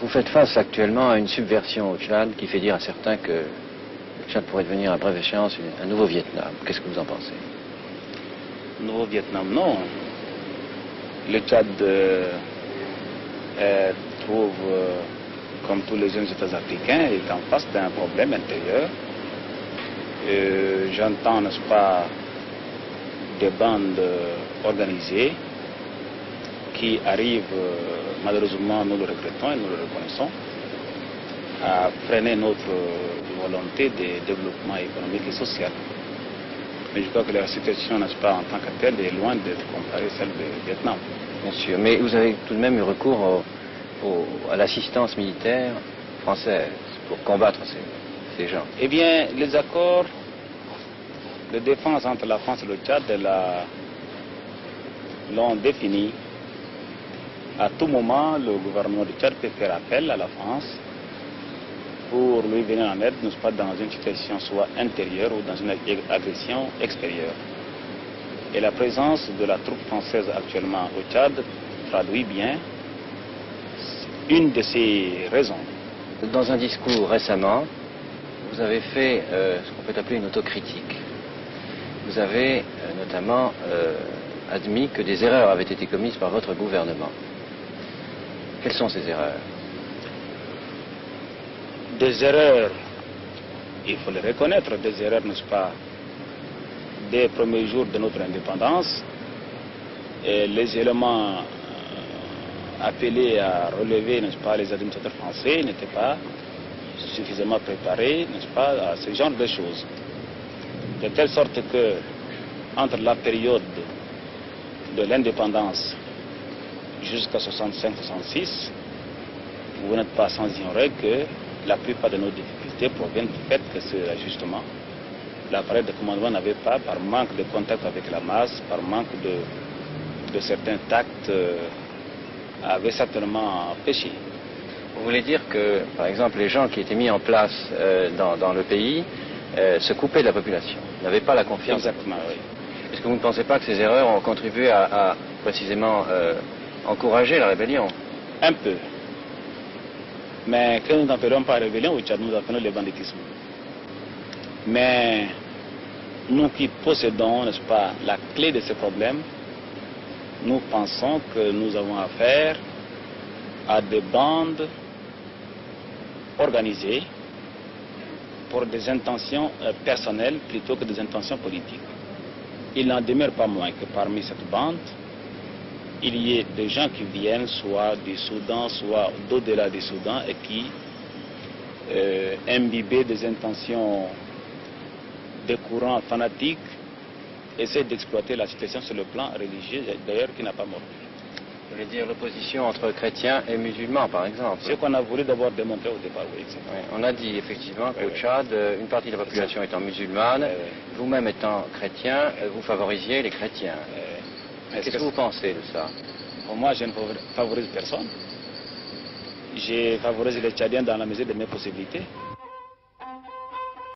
Vous faites face actuellement à une subversion au Tchad qui fait dire à certains que le Tchad pourrait devenir à brève échéance un nouveau Vietnam. Qu'est-ce que vous en pensez? Nouveau Vietnam, non. Le Tchad trouve, comme tous les jeunes États africains, est en face d'un problème intérieur. J'entends, n'est-ce pas, des bandes organisées qui arrivent, malheureusement, nous le regrettons et nous le reconnaissons, à freiner notre volonté de développement économique et social. Mais je crois que la situation, n'est-ce pas, en tant que telle, est loin d'être comparée à celle du Vietnam. Bien sûr, mais vous avez tout de même eu recours à l'assistance militaire française pour combattre ces gens. Eh bien, les accords de défense entre la France et le Tchad l'ont défini. À tout moment, le gouvernement du Tchad peut faire appel à la France pour lui venir en aide, n'est-ce pas, dans une situation soit intérieure ou dans une agression extérieure. Et la présence de la troupe française actuellement au Tchad traduit bien une de ces raisons. Dans un discours récemment, vous avez fait ce qu'on peut appeler une autocritique. Vous avez notamment admis que des erreurs avaient été commises par votre gouvernement. Quelles sont ces erreurs? Des erreurs, il faut les reconnaître, des erreurs, n'est-ce pas, des premiers jours de notre indépendance. Et les éléments appelés à relever, n'est-ce pas, les administrateurs français n'étaient pas suffisamment préparés, n'est-ce pas, à ce genre de choses. De telle sorte que, entre la période de l'indépendance jusqu'à 65-66, vous n'êtes pas sans ignorer que la plupart de nos difficultés proviennent du fait que ce ajustement, l'appareil de commandement n'avait pas, par manque de contact avec la masse, par manque de certains tacts, avait certainement péché. Vous voulez dire que, par exemple, les gens qui étaient mis en place dans le pays se coupaient de la population, n'avaient pas la confiance? Exactement, oui. Est-ce que vous ne pensez pas que ces erreurs ont contribué à précisément encourager la rébellion? Un peu. Mais que nous n'appelons pas rébellion au Tchad, nous appelons le banditisme. Mais nous qui possédons, n'est-ce pas, la clé de ce problème, nous pensons que nous avons affaire à des bandes organisées pour des intentions personnelles plutôt que des intentions politiques. Il n'en demeure pas moins que parmi cette bande, il y ait des gens qui viennent soit du Soudan, soit d'au-delà du Soudan et qui, imbibés des intentions des courants fanatiques, essaient d'exploiter la situation sur le plan religieux, d'ailleurs qui n'a pas mordu. Vous voulez dire l'opposition entre chrétiens et musulmans, par exemple? Ce qu'on a voulu d'abord démontrer au départ, oui. Oui, on a dit effectivement qu'au Tchad, une partie de la population étant musulmane, vous-même étant chrétien, vous favorisiez les chrétiens. Qu'est-ce que vous pensez de ça? Pour moi, je ne favorise personne. Je favorise les Tchadiens dans la mesure de mes possibilités.